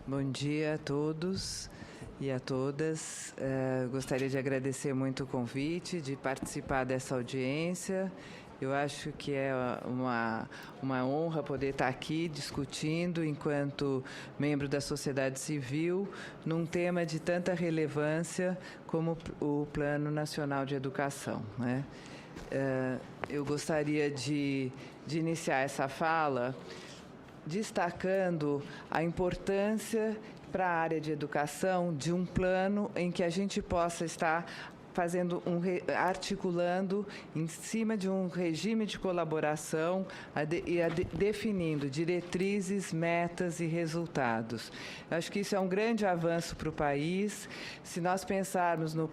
Bom dia a todos e a todas. Gostaria de agradecer muito o convite, de participar dessa audiência. Eu acho que é uma honra poder estar aqui discutindo, enquanto membro da sociedade civil, num tema de tanta relevância como o Plano Nacional de Educação, né? Eu gostaria de iniciar essa fala destacando a importância para a área de educação de um plano em que a gente possa estar articulando em cima de um regime de colaboração definindo diretrizes, metas e resultados. Eu acho que isso é um grande avanço para o país. Se nós pensarmos no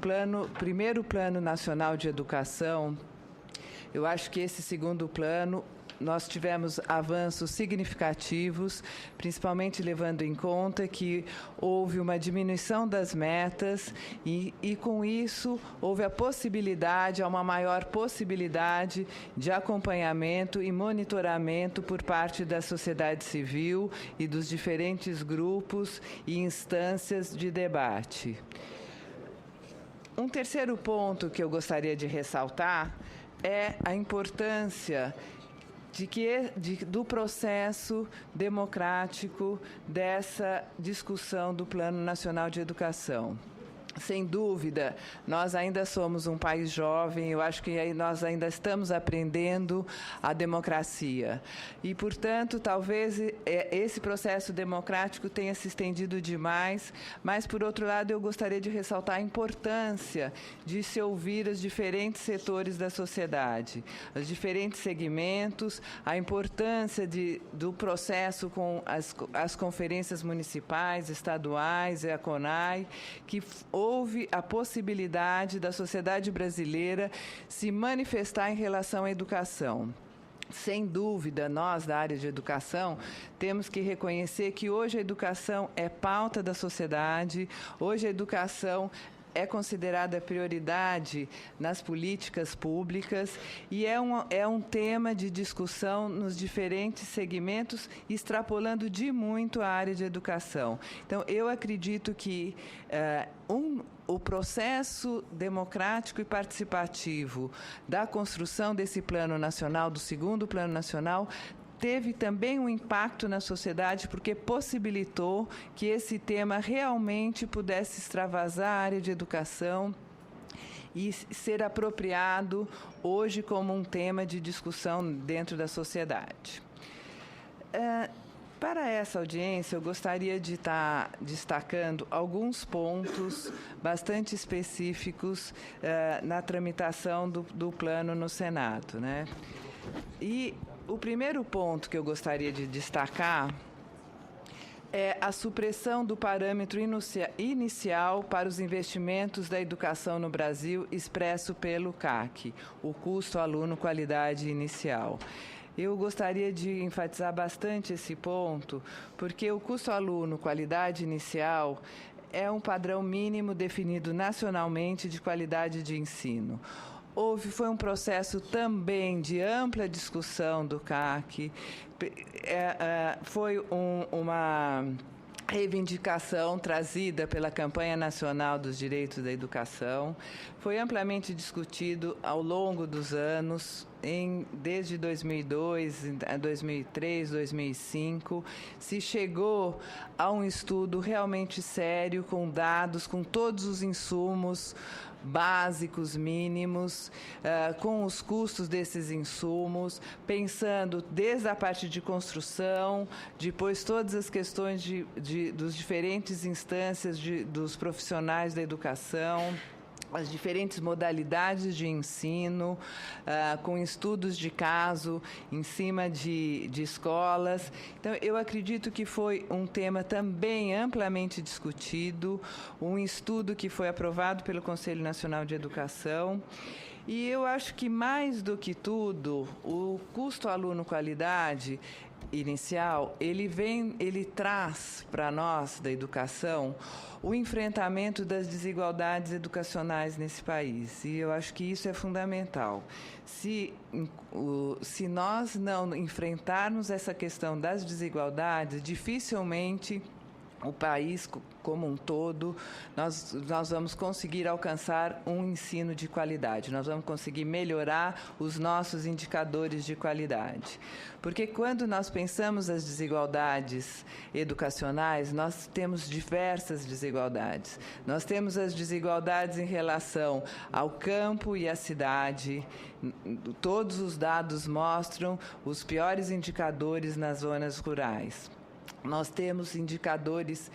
primeiro Plano Nacional de Educação, eu acho que esse segundo plano nós tivemos avanços significativos, principalmente levando em conta que houve uma diminuição das metas e com isso, houve uma maior possibilidade de acompanhamento e monitoramento por parte da sociedade civil e dos diferentes grupos e instâncias de debate. Um terceiro ponto que eu gostaria de ressaltar é a importância do processo democrático dessa discussão do Plano Nacional de Educação. Sem dúvida, nós ainda somos um país jovem, eu acho que nós ainda estamos aprendendo a democracia. E, portanto, talvez esse processo democrático tenha se estendido demais, mas, por outro lado, eu gostaria de ressaltar a importância de se ouvir os diferentes setores da sociedade, os diferentes segmentos, a importância do processo com as conferências municipais, estaduais e a CONAI, que houve a possibilidade da sociedade brasileira se manifestar em relação à educação. Sem dúvida, nós da área de educação temos que reconhecer que hoje a educação é pauta da sociedade, hoje a educação é considerada prioridade nas políticas públicas e é um tema de discussão nos diferentes segmentos, extrapolando de muito a área de educação. Então, eu acredito que o processo democrático e participativo da construção desse Plano Nacional, do segundo Plano Nacional, teve também um impacto na sociedade porque possibilitou que esse tema realmente pudesse extravasar a área de educação e ser apropriado hoje como um tema de discussão dentro da sociedade. Para essa audiência, eu gostaria de estar destacando alguns pontos bastante específicos na tramitação do plano no Senado, né? E o primeiro ponto que eu gostaria de destacar é a supressão do parâmetro inicial para os investimentos da educação no Brasil, expresso pelo CAC, o custo aluno qualidade inicial. Eu gostaria de enfatizar bastante esse ponto, porque o custo aluno qualidade inicial é um padrão mínimo definido nacionalmente de qualidade de ensino. Foi um processo também de ampla discussão do CAC, foi uma reivindicação trazida pela Campanha Nacional dos Direitos da Educação, foi amplamente discutido ao longo dos anos, desde 2002, 2003, 2005, se chegou a um estudo realmente sério, com dados, com todos os insumos básicos, mínimos, com os custos desses insumos, pensando desde a parte de construção, depois todas as questões dos diferentes instâncias dos profissionais da educação, as diferentes modalidades de ensino, com estudos de caso em cima de escolas. Então, eu acredito que foi um tema também amplamente discutido, um estudo que foi aprovado pelo Conselho Nacional de Educação. E eu acho que, mais do que tudo, o custo aluno-qualidade inicial, ele traz para nós, da educação, o enfrentamento das desigualdades educacionais nesse país. E eu acho que isso é fundamental. Se nós não enfrentarmos essa questão das desigualdades, dificilmente o país como um todo, nós vamos conseguir alcançar um ensino de qualidade, nós vamos conseguir melhorar os nossos indicadores de qualidade. Porque quando nós pensamos as desigualdades educacionais, nós temos diversas desigualdades. Nós temos as desigualdades em relação ao campo e à cidade. Todos os dados mostram os piores indicadores nas zonas rurais. Nós temos indicadores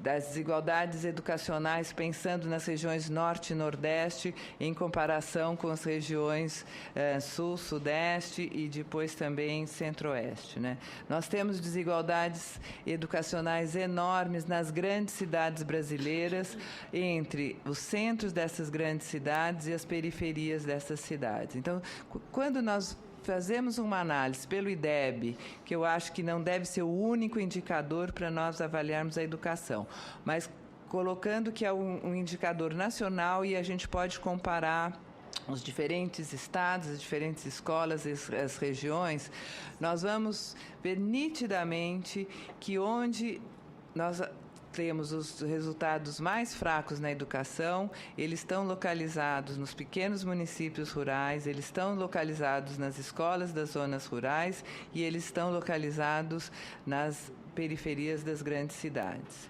das desigualdades educacionais pensando nas regiões norte e nordeste em comparação com as regiões sul, sudeste e depois também centro-oeste, né? Nós temos desigualdades educacionais enormes nas grandes cidades brasileiras, entre os centros dessas grandes cidades e as periferias dessas cidades. Então, quando nós fazemos uma análise pelo IDEB, que eu acho que não deve ser o único indicador para nós avaliarmos a educação, mas colocando que é um indicador nacional e a gente pode comparar os diferentes estados, as diferentes escolas, as regiões, nós vamos ver nitidamente que onde nós temos os resultados mais fracos na educação, eles estão localizados nos pequenos municípios rurais, eles estão localizados nas escolas das zonas rurais e eles estão localizados nas periferias das grandes cidades.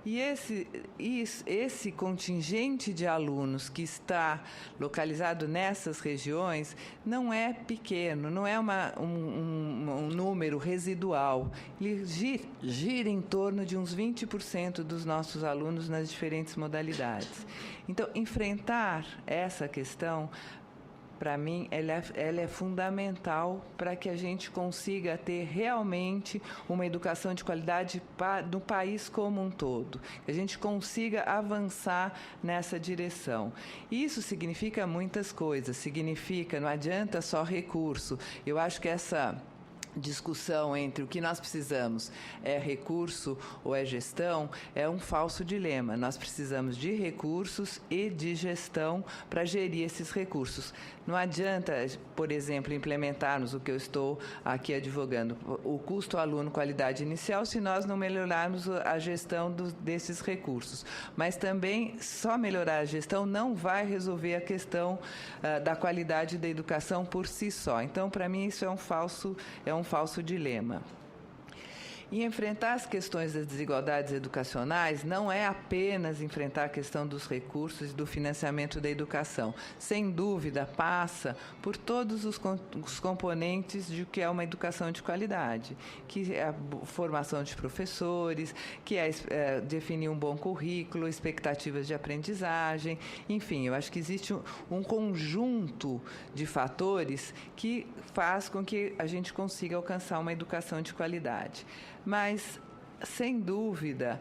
E esse contingente de alunos que está localizado nessas regiões não é pequeno, não é um número residual. Ele gira em torno de uns 20% dos nossos alunos nas diferentes modalidades. Então, enfrentar essa questão, para mim, ela é fundamental para que a gente consiga ter realmente uma educação de qualidade no país como um todo, que a gente consiga avançar nessa direção. Isso significa muitas coisas, não adianta só recurso. Eu acho que essa discussão entre o que nós precisamos é recurso ou é gestão é um falso dilema. Nós precisamos de recursos e de gestão para gerir esses recursos. Não adianta, por exemplo, implementarmos o que eu estou aqui advogando, o custo aluno qualidade inicial, se nós não melhorarmos a gestão desses recursos. Mas também só melhorar a gestão não vai resolver a questão da qualidade da educação por si só. Então, para mim, isso é um falso dilema. E enfrentar as questões das desigualdades educacionais não é apenas enfrentar a questão dos recursos e do financiamento da educação. Sem dúvida, passa por todos os componentes de que é uma educação de qualidade, que é a formação de professores, que é definir um bom currículo, expectativas de aprendizagem, enfim, eu acho que existe um conjunto de fatores que faz com que a gente consiga alcançar uma educação de qualidade. Mas, sem dúvida,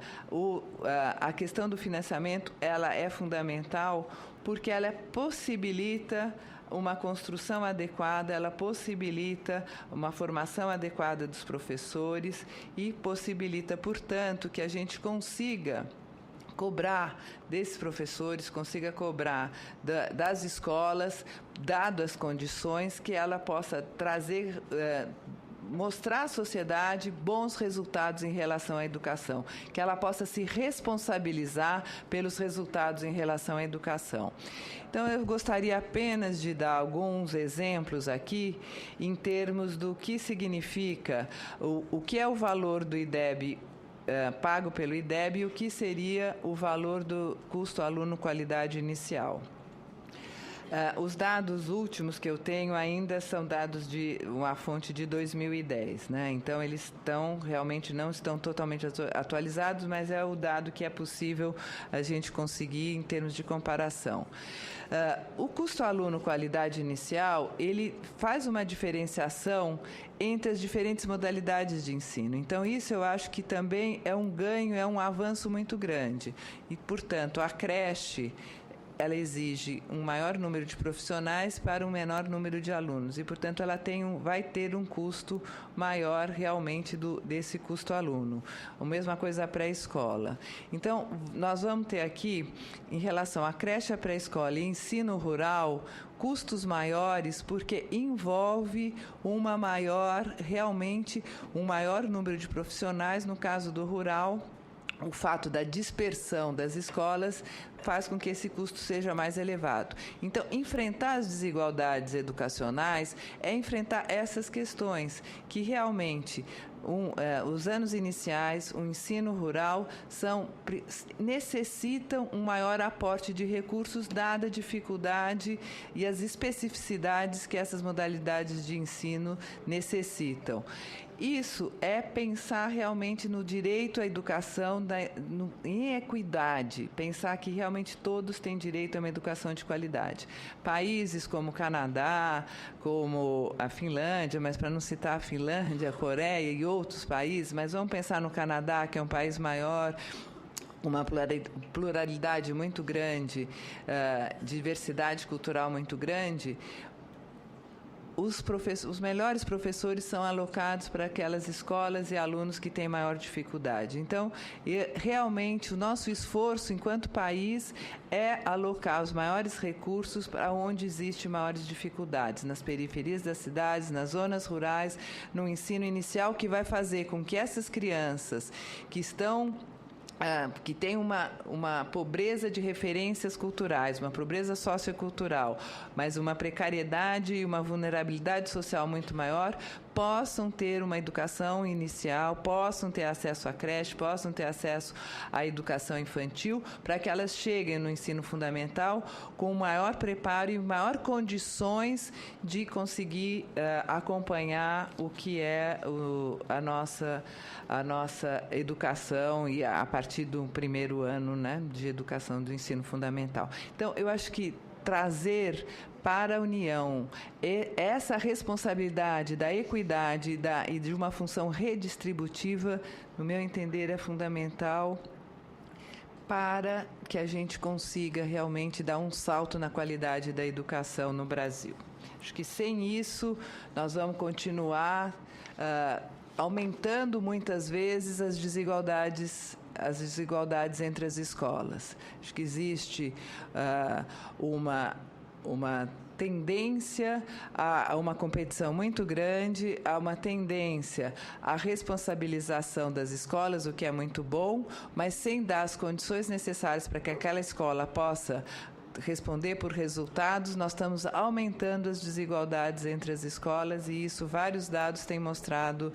a questão do financiamento ela é fundamental porque ela possibilita uma construção adequada, ela possibilita uma formação adequada dos professores e possibilita, portanto, que a gente consiga cobrar desses professores, consiga cobrar das escolas, dado as condições, que ela possa trazer mostrar à sociedade bons resultados em relação à educação, que ela possa se responsabilizar pelos resultados em relação à educação. Então, eu gostaria apenas de dar alguns exemplos aqui em termos do que significa, o que é o valor do IDEB pago pelo IDEB e o que seria o valor do custo aluno qualidade inicial. Os dados últimos que eu tenho ainda são dados de uma fonte de 2010, né? Então, eles realmente não estão totalmente atualizados, mas é o dado que é possível a gente conseguir em termos de comparação. O custo aluno qualidade inicial, ele faz uma diferenciação entre as diferentes modalidades de ensino. Então, isso eu acho que também é um ganho, é um avanço muito grande. E, portanto, a creche ela exige um maior número de profissionais para um menor número de alunos e, portanto, ela vai ter um custo maior realmente desse custo aluno. A mesma coisa a pré-escola. Então, nós vamos ter aqui, em relação à creche, à pré-escola e ensino rural, custos maiores porque envolve realmente um maior número de profissionais, no caso do rural, o fato da dispersão das escolas faz com que esse custo seja mais elevado. Então, enfrentar as desigualdades educacionais é enfrentar essas questões que realmente os anos iniciais, o ensino rural, necessitam um maior aporte de recursos, dada a dificuldade e as especificidades que essas modalidades de ensino necessitam. Isso é pensar realmente no direito à educação em equidade, pensar que realmente todos têm direito a uma educação de qualidade. Países como o Canadá, como a Finlândia, mas para não citar a Finlândia, a Coreia e outros países, mas vamos pensar no Canadá, que é um país maior, uma pluralidade muito grande, diversidade cultural muito grande. Os melhores professores são alocados para aquelas escolas e alunos que têm maior dificuldade. Então, realmente, o nosso esforço enquanto país é alocar os maiores recursos para onde existem maiores dificuldades, nas periferias das cidades, nas zonas rurais, no ensino inicial, que vai fazer com que essas crianças que tem uma pobreza de referências culturais, uma pobreza sociocultural, mas uma precariedade e uma vulnerabilidade social muito maior, possam ter uma educação inicial, possam ter acesso à creche, possam ter acesso à educação infantil, para que elas cheguem no ensino fundamental com maior preparo e maior condições de conseguir acompanhar o que é a nossa educação e a partir do primeiro ano, né, de educação do ensino fundamental. Então, eu acho que trazer para a União essa responsabilidade da equidade e de uma função redistributiva, no meu entender, é fundamental para que a gente consiga realmente dar um salto na qualidade da educação no Brasil. Acho que sem isso nós vamos continuar aumentando muitas vezes as desigualdades entre as escolas. Acho que existe uma tendência a uma competição muito grande, a uma tendência à responsabilização das escolas, o que é muito bom, mas sem dar as condições necessárias para que aquela escola possa responder por resultados, nós estamos aumentando as desigualdades entre as escolas e isso, vários dados têm mostrado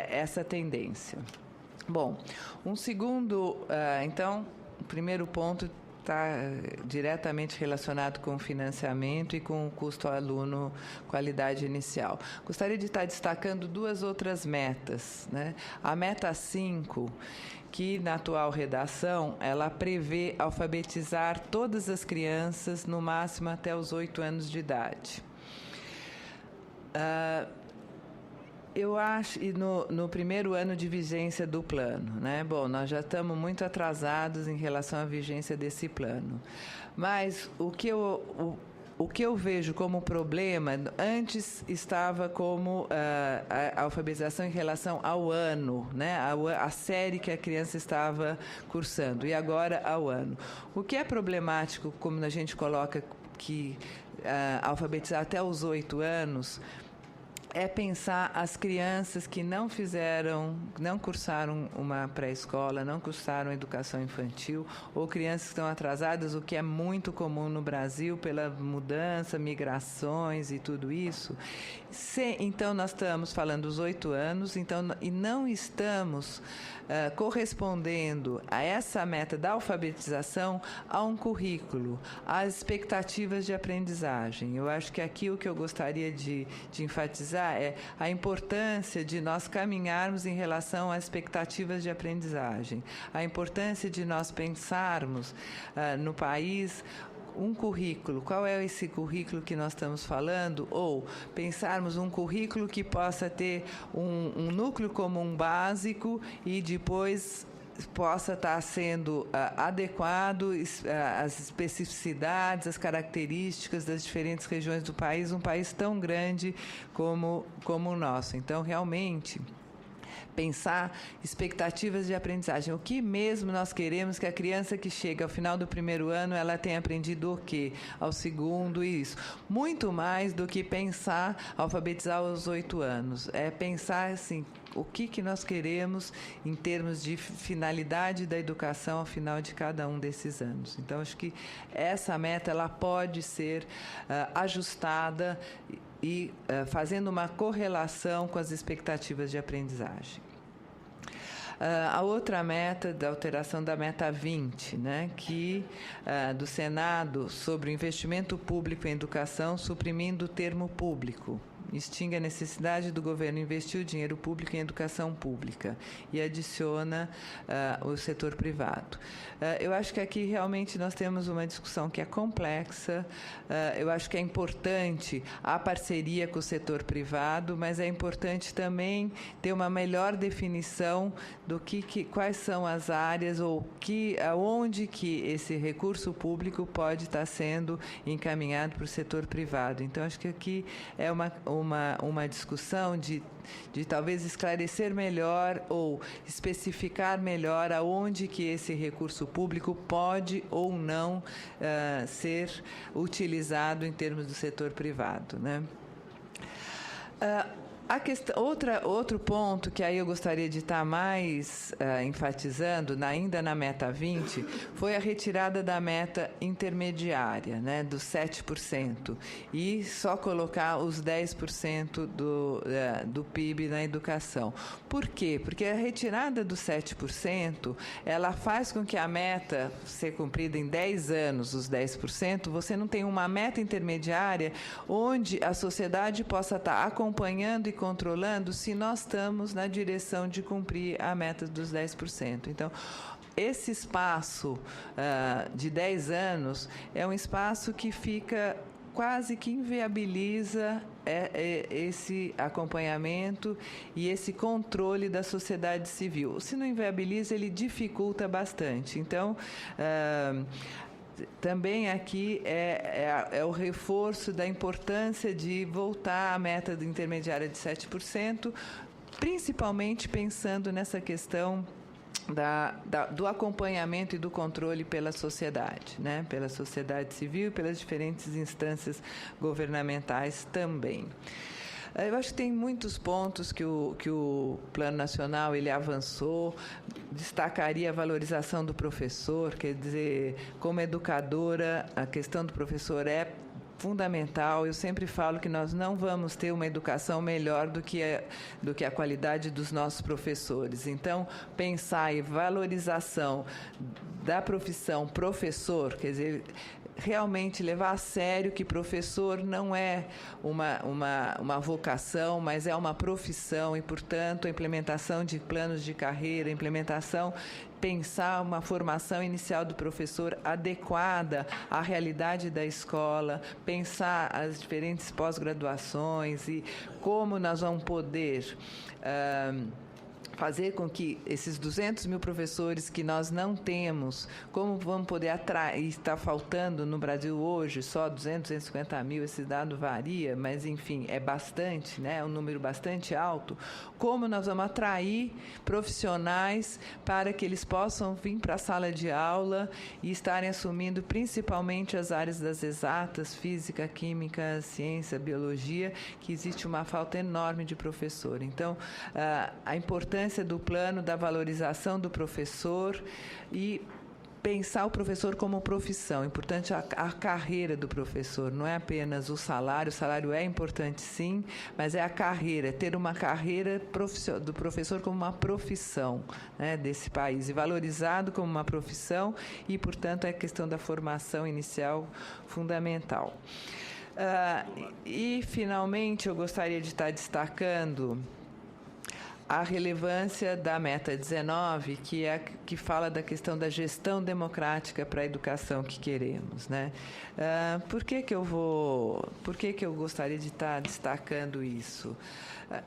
essa tendência. Bom, um segundo, então, o primeiro ponto está diretamente relacionado com o financiamento e com o custo ao aluno, qualidade inicial. Gostaria de estar destacando duas outras metas, né? A meta 5, que na atual redação, ela prevê alfabetizar todas as crianças, no máximo até os 8 anos de idade. Eu acho, e no primeiro ano de vigência do plano, né? Bom, nós já estamos muito atrasados em relação à vigência desse plano. Mas o que eu vejo como problema, antes estava como a alfabetização em relação ao ano, né? A série que a criança estava cursando, e agora ao ano. O que é problemático, como a gente coloca que alfabetizar até os 8 anos, é pensar as crianças que não cursaram uma pré-escola, não cursaram educação infantil, ou crianças que estão atrasadas, o que é muito comum no Brasil pela mudança, migrações e tudo isso. Então, nós estamos falando dos 8 anos, e não estamos correspondendo a essa meta da alfabetização a um currículo, às expectativas de aprendizagem. Eu acho que aqui o que eu gostaria de enfatizar é a importância de nós caminharmos em relação às expectativas de aprendizagem, a importância de nós pensarmos no país um currículo, qual é esse currículo que nós estamos falando, ou pensarmos um currículo que possa ter um núcleo comum básico e depois possa estar sendo adequado às especificidades, às características das diferentes regiões do país, um país tão grande como o nosso. Então, realmente, pensar expectativas de aprendizagem. O que mesmo nós queremos que a criança que chega ao final do primeiro ano, ela tenha aprendido o quê? Ao segundo, isso. Muito mais do que pensar alfabetizar aos 8 anos. É pensar assim, o que nós queremos em termos de finalidade da educação ao final de cada um desses anos. Então, acho que essa meta ela pode ser ajustada e fazendo uma correlação com as expectativas de aprendizagem. A outra meta, da alteração da meta 20, né, do Senado, sobre o investimento público em educação, suprimindo o termo público. Extingue a necessidade do governo investir o dinheiro público em educação pública e adiciona o setor privado. Eu acho que aqui realmente nós temos uma discussão que é complexa. Eu acho que é importante a parceria com o setor privado, mas é importante também ter uma melhor definição do quais são as áreas ou aonde que esse recurso público pode estar sendo encaminhado para o setor privado. Então, acho que aqui é uma discussão de talvez esclarecer melhor ou especificar melhor aonde que esse recurso público pode ou não ser utilizado em termos do setor privado, né? Outro ponto que aí eu gostaria de estar mais enfatizando, ainda na meta 20, foi a retirada da meta intermediária, né, dos 7%, e só colocar os 10% do PIB na educação. Por quê? Porque a retirada dos 7%, ela faz com que a meta ser cumprida em 10 anos, os 10%, você não tem uma meta intermediária onde a sociedade possa estar acompanhando e controlando se nós estamos na direção de cumprir a meta dos 10%. Então, esse espaço de 10 anos é um espaço que fica quase que inviabiliza esse acompanhamento e esse controle da sociedade civil. Se não inviabiliza, ele dificulta bastante. Então, também aqui é o reforço da importância de voltar à meta intermediária de 7%, principalmente pensando nessa questão do acompanhamento e do controle pela sociedade, né? Pela sociedade civil e pelas diferentes instâncias governamentais também. Eu acho que tem muitos pontos que o Plano Nacional ele avançou. Destacaria a valorização do professor, quer dizer, como educadora, a questão do professor é fundamental. Eu sempre falo que nós não vamos ter uma educação melhor do que a qualidade dos nossos professores. Então, pensar em valorização da profissão professor, quer dizer, realmente levar a sério que professor não é uma vocação, mas é uma profissão e, portanto, a implementação de planos de carreira, pensar uma formação inicial do professor adequada à realidade da escola, pensar as diferentes pós-graduações e como nós vamos poder fazer com que esses 200 mil professores que nós não temos, como vamos poder atrair, está faltando no Brasil hoje, só 250 mil, esse dado varia, mas, enfim, é bastante, né? É um número bastante alto. Como nós vamos atrair profissionais para que eles possam vir para a sala de aula e estarem assumindo principalmente as áreas das exatas, física, química, ciência, biologia, que existe uma falta enorme de professor. Então, a importância do plano da valorização do professor e pensar o professor como profissão. Importante a carreira do professor, não é apenas o salário é importante sim, mas é a carreira, ter uma carreira do professor como uma profissão, né, desse país, e valorizado como uma profissão e, portanto, é a questão da formação inicial fundamental. E, finalmente, eu gostaria de estar destacando a relevância da meta 19, que fala da questão da gestão democrática para a educação que queremos, né? Por que eu gostaria de estar destacando isso?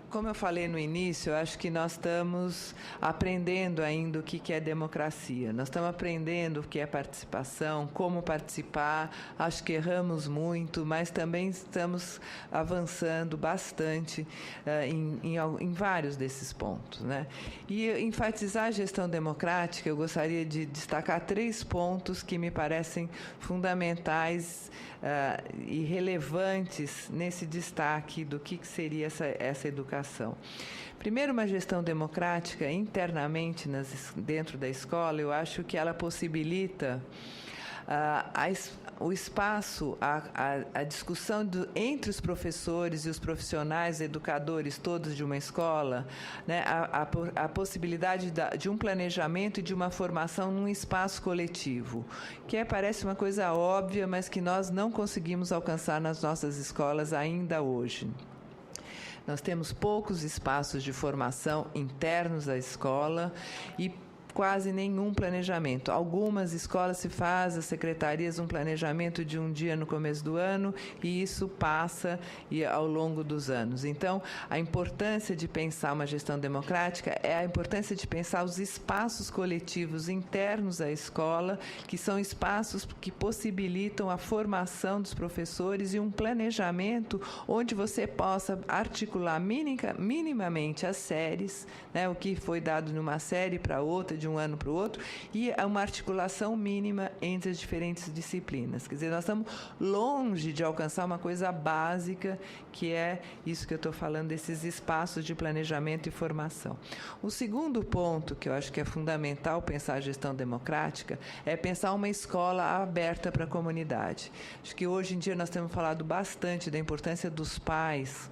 Como eu falei no início, eu acho que nós estamos aprendendo ainda o que é democracia. Nós estamos aprendendo o que é participação, como participar. Acho que erramos muito, mas também estamos avançando bastante em vários desses pontos, né? E enfatizar a gestão democrática, eu gostaria de destacar 3 pontos que me parecem fundamentais e relevantes nesse destaque do que seria essa nossa educação. Primeiro, uma gestão democrática internamente dentro da escola, eu acho que ela possibilita o espaço, a discussão entre os professores e os profissionais, educadores todos de uma escola, né, a possibilidade de um planejamento e de uma formação num espaço coletivo, que parece uma coisa óbvia, mas que nós não conseguimos alcançar nas nossas escolas ainda hoje. Nós temos poucos espaços de formação internos à escola e quase nenhum planejamento. Algumas escolas se faz, as secretarias, um planejamento de um dia no começo do ano e isso passa ao longo dos anos. Então, a importância de pensar uma gestão democrática é a importância de pensar os espaços coletivos internos à escola, que são espaços que possibilitam a formação dos professores e um planejamento onde você possa articular minimamente as séries, né, o que foi dado numa série para outra, de um ano para o outro, e uma articulação mínima entre as diferentes disciplinas. Quer dizer, nós estamos longe de alcançar uma coisa básica, que é isso que eu estou falando, desses espaços de planejamento e formação. O segundo ponto, que eu acho que é fundamental pensar a gestão democrática, é pensar uma escola aberta para a comunidade. Acho que hoje em dia nós temos falado bastante da importância dos pais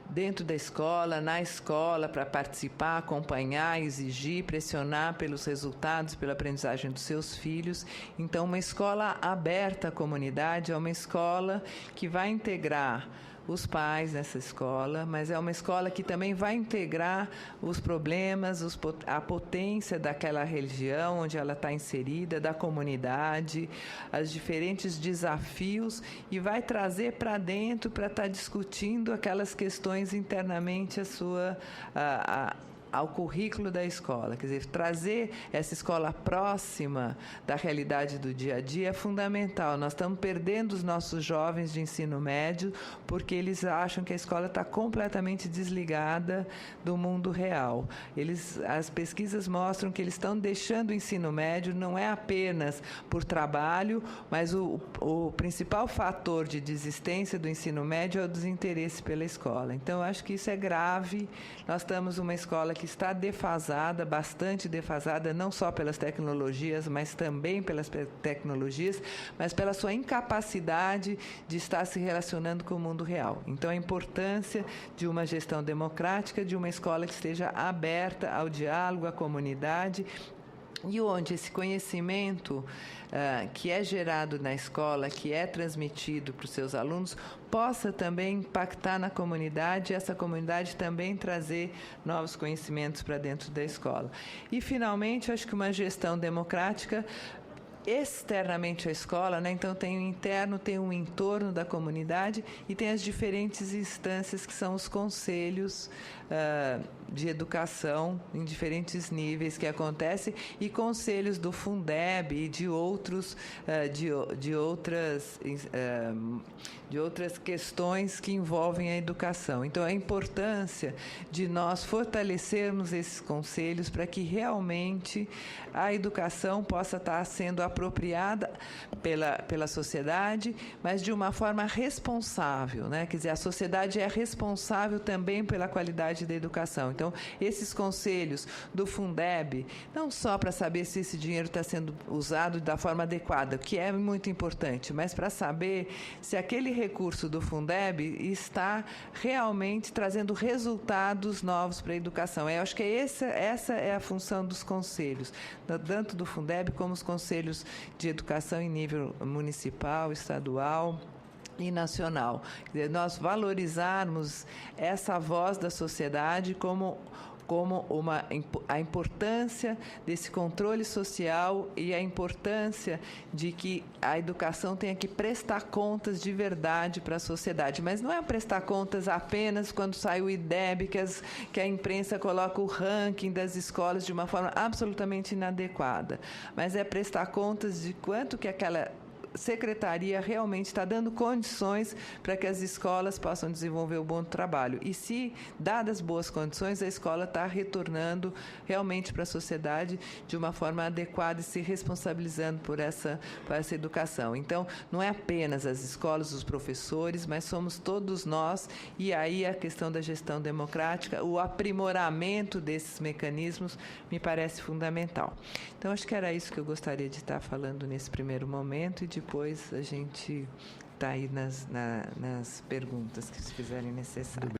dentro da escola, na escola, para participar, acompanhar, exigir, pressionar pelos resultados, pela aprendizagem dos seus filhos. Então, uma escola aberta à comunidade é uma escola que vai integrar os pais nessa escola, mas é uma escola que também vai integrar os problemas, a potência daquela religião onde ela está inserida, da comunidade, os diferentes desafios e vai trazer para dentro para estar discutindo aquelas questões internamente ao currículo da escola. Quer dizer, trazer essa escola próxima da realidade do dia a dia é fundamental. Nós estamos perdendo os nossos jovens de ensino médio porque eles acham que a escola está completamente desligada do mundo real. As pesquisas mostram que eles estão deixando o ensino médio não é apenas por trabalho, mas o principal fator de desistência do ensino médio é o desinteresse pela escola. Então, eu acho que isso é grave. Nós estamos numa escola que está defasada, bastante defasada, não só pelas tecnologias, mas também pelas tecnologias, mas pela sua incapacidade de estar se relacionando com o mundo real. Então, a importância de uma gestão democrática, de uma escola que esteja aberta ao diálogo, à comunidade, e onde esse conhecimento que é gerado na escola, que é transmitido para os seus alunos, possa também impactar na comunidade e essa comunidade também trazer novos conhecimentos para dentro da escola. E, finalmente, acho que uma gestão democrática externamente à escola, né? Então tem o interno, tem o entorno da comunidade e tem as diferentes instâncias que são os conselhos de educação em diferentes níveis que acontecem e conselhos do Fundeb e de outras questões que envolvem a educação. Então, a importância de nós fortalecermos esses conselhos para que realmente a educação possa estar sendo apropriada pela sociedade, mas de uma forma responsável, né? Quer dizer, a sociedade é responsável também pela qualidade da educação. Então, esses conselhos do Fundeb, não só para saber se esse dinheiro está sendo usado da forma adequada, que é muito importante, mas para saber se aquele recurso do Fundeb está realmente trazendo resultados novos para a educação. Eu acho que essa é a função dos conselhos, tanto do Fundeb como os conselhos de educação em nível municipal, estadual e nacional. Nós valorizarmos essa voz da sociedade como a importância desse controle social e a importância de que a educação tenha que prestar contas de verdade para a sociedade. Mas não é prestar contas apenas quando sai o IDEB, que a imprensa coloca o ranking das escolas de uma forma absolutamente inadequada. Mas é prestar contas de quanto que secretaria realmente está dando condições para que as escolas possam desenvolver um bom trabalho. E se, dadas boas condições, a escola está retornando realmente para a sociedade de uma forma adequada e se responsabilizando por essa educação. Então, não é apenas as escolas, os professores, mas somos todos nós, e aí a questão da gestão democrática, o aprimoramento desses mecanismos me parece fundamental. Então, acho que era isso que eu gostaria de estar falando nesse primeiro momento, e depois a gente está aí nas perguntas que se fizerem necessárias.